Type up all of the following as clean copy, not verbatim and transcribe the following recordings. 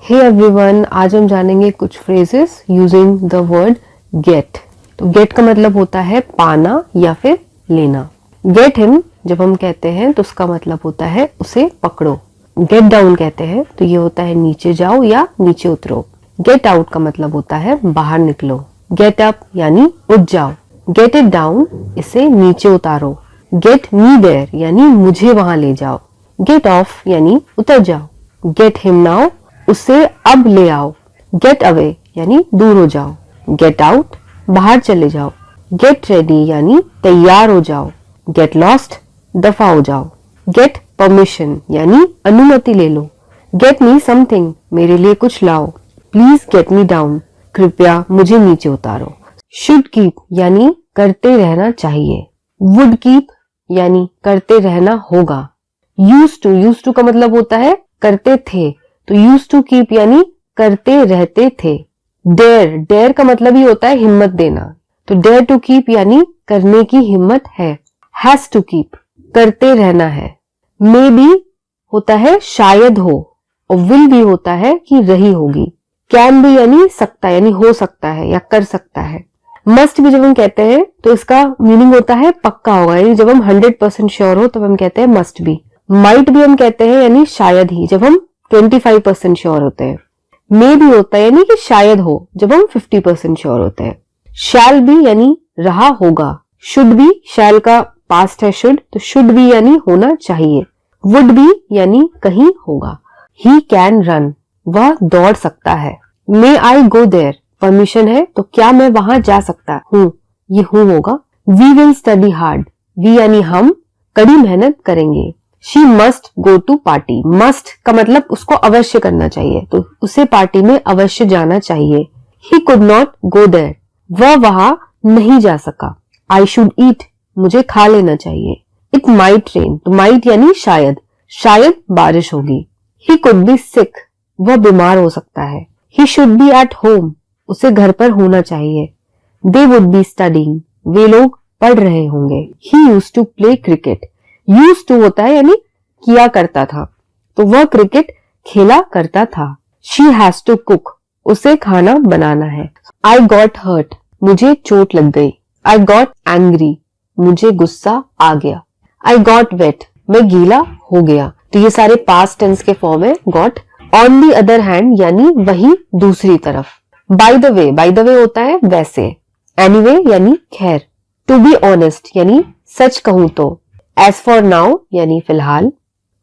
Hey everyone, आज हम जानेंगे कुछ phrases using the word get. तो गेट का मतलब होता है पाना या फिर लेना। गेट हिम जब हम कहते हैं तो उसका मतलब होता है उसे पकड़ो। गेट डाउन कहते हैं तो ये होता है नीचे जाओ या नीचे उतरो। गेट आउट का मतलब होता है बाहर निकलो। गेट अप यानी उठ जाओ। गेट इट डाउन इसे नीचे उतारो। गेट मी देयर यानी मुझे वहां ले जाओ। गेट ऑफ यानी उतर जाओ। गेट हिम नाउ उसे अब ले आओ। गेट अवे यानी दूर हो जाओ। गेट आउट बाहर चले जाओ। गेट रेडी यानी तैयार हो जाओ। गेट लॉस्ट दफा हो जाओ। गेट परमिशन यानी अनुमति ले लो। गेट मी समथिंग मेरे लिए कुछ लाओ। प्लीज गेट मी डाउन कृपया मुझे नीचे उतारो। शुड कीप यानी करते रहना चाहिए। वुड कीप यानी करते रहना होगा। यूज टू का मतलब होता है करते थे, तो यूज टू कीप यानी करते रहते थे। डेयर का मतलब ही होता है हिम्मत देना, तो डेयर टू कीप यानी करने की हिम्मत है। हैज टू कीप करते रहना है। मे बी होता है शायद हो, और विल भी होता है कि रही होगी। कैन बी यानी सकता यानी हो सकता है या कर सकता है। मस्ट भी जब हम कहते हैं तो इसका मीनिंग होता है पक्का होगा, यानी जब हम 100% श्योर हो तब हम कहते हैं मस्ट बी। माइट भी हम कहते हैं यानी शायद ही, जब हम 25% श्योर होते हैं। मे भी होता है यानी कि शायद हो, जब हम 50% श्योर होते हैं। शैल बी यानी रहा होगा। शुड बी शैल का पास्ट है शुड, तो शुड बी यानी होना चाहिए। वुड बी यानी कहीं होगा। ही कैन रन वह दौड़ सकता है। मे आई गो देयर परमिशन है, तो क्या मैं वहां जा सकता हूँ, ये हूँ होगा। We will study hard we यानी हम कड़ी मेहनत करेंगे। She must go to party must का मतलब उसको अवश्य करना चाहिए, तो उसे पार्टी में अवश्य जाना चाहिए। He could not go there वह वहां नहीं जा सका। आई शुड ईट मुझे खा लेना चाहिए। इट माइट रेन तो माइट यानी शायद बारिश होगी। ही कुड बी सिक वह बीमार हो सकता है। He should be at home उसे घर पर होना चाहिए। दे वुड बी स्टडीइंग वे लोग पढ़ रहे होंगे। He used to play cricket used to होता है यानी किया करता था, तो वह क्रिकेट खेला करता था। शी हैज टू कुक उसे खाना बनाना है। आई गॉट हर्ट मुझे चोट लग गई। आई गॉट एंग्री मुझे गुस्सा आ गया। आई गॉट वेट मैं गीला हो गया। तो ये सारे पास्ट टेंस के फॉर्म है got. On the other hand यानी वही दूसरी तरफ। बाय द वे होता है वैसे। एनीवे यानी खैर। टू बी ऑनेस्ट यानी सच कहूं तो। एज फॉर नाउ यानी फिलहाल।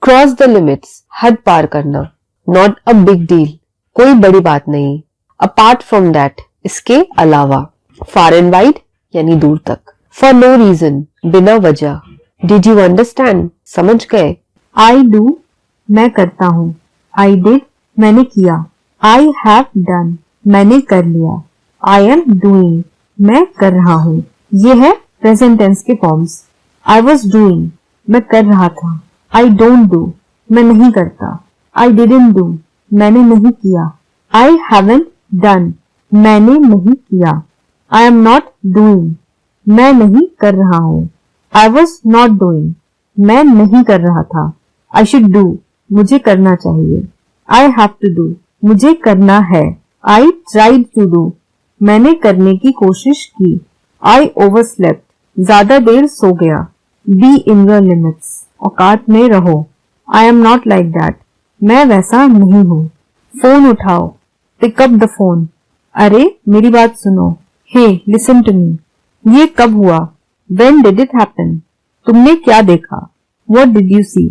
क्रॉस द लिमिट्स हद पार करना। नॉट अ बिग डील कोई बड़ी बात नहीं। अपार्ट फ्रॉम दैट इसके अलावा। फार एंड वाइड यानी दूर तक। फॉर नो रीजन बिना वजह। डिड यू अंडरस्टैंड समझ गए। आई डू मैं करता हूँ। आई डिड मैंने किया। आई हैव डन मैंने कर लिया। आई एम डूइंग मैं कर रहा हूँ। ये है प्रेजेंट टेंस के फॉर्म्स। आई वॉज डूइंग मैं कर रहा था। आई डोंट डू मैं नहीं करता। आई डिडंट डू मैंने नहीं किया। आई हैवंट डन मैंने नहीं किया। आई एम नॉट डूइंग मैं नहीं कर रहा हूँ। आई वॉज नॉट डूइंग मैं नहीं कर रहा था। आई शुड डू मुझे करना चाहिए। आई हैव टू डू मुझे करना है। आई ट्राइड टू डू मैंने करने की कोशिश की। आई ओवरस्लेप्ट ज्यादा देर सो गया। बी इन योर लिमिट्स औकात में रहो। I am not like that मैं वैसा नहीं हूँ। फोन उठाओ पिक अप द फोन अरे मेरी बात सुनो। हे लिसन टू मी ये कब हुआ। व्हेन डिड इट हैपन तुमने क्या देखा। व्हाट डिड यू सी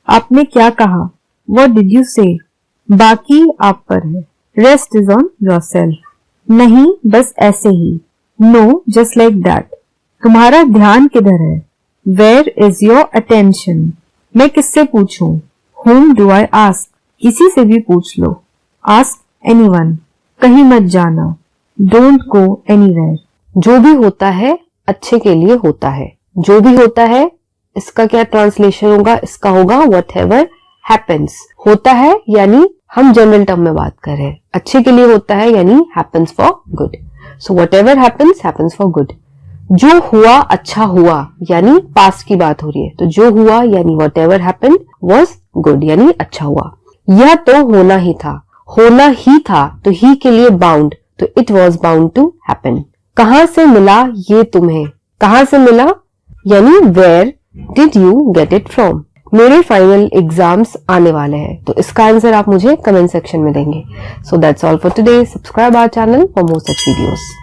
आपने क्या कहा। व्हाट डिड यू से बाकी आप पर है। रेस्ट इज ऑन योरसेल्फ नहीं बस ऐसे ही। नो जस्ट लाइक दैट तुम्हारा ध्यान किधर है। वेयर इज योर अटेंशन मैं किससे पूछूं। whom do I ask किसी से भी पूछ लो। ask anyone कहीं मत जाना। don't go anywhere जो भी होता है अच्छे के लिए होता है। जो भी होता है इसका क्या ट्रांसलेशन होगा, इसका होगा whatever happens। होता है यानी हम जनरल टर्म में बात कर रहे हैं। अच्छे के लिए होता है यानी happens for good। so whatever happens for good। जो हुआ अच्छा हुआ यानी पास्ट की बात हो रही है, तो जो हुआ यानी whatever happened was good यानी अच्छा हुआ। यह तो होना ही था होना ही था तो ही के लिए बाउंड, तो it was bound to happen. कहां से मिला ये तुम्हें, कहां से मिला यानी where did you get it from. मेरे फाइनल एग्जाम्स आने वाले हैं, तो इसका आंसर आप मुझे कमेंट सेक्शन में देंगे। So that's all for today. Subscribe our channel for more such videos.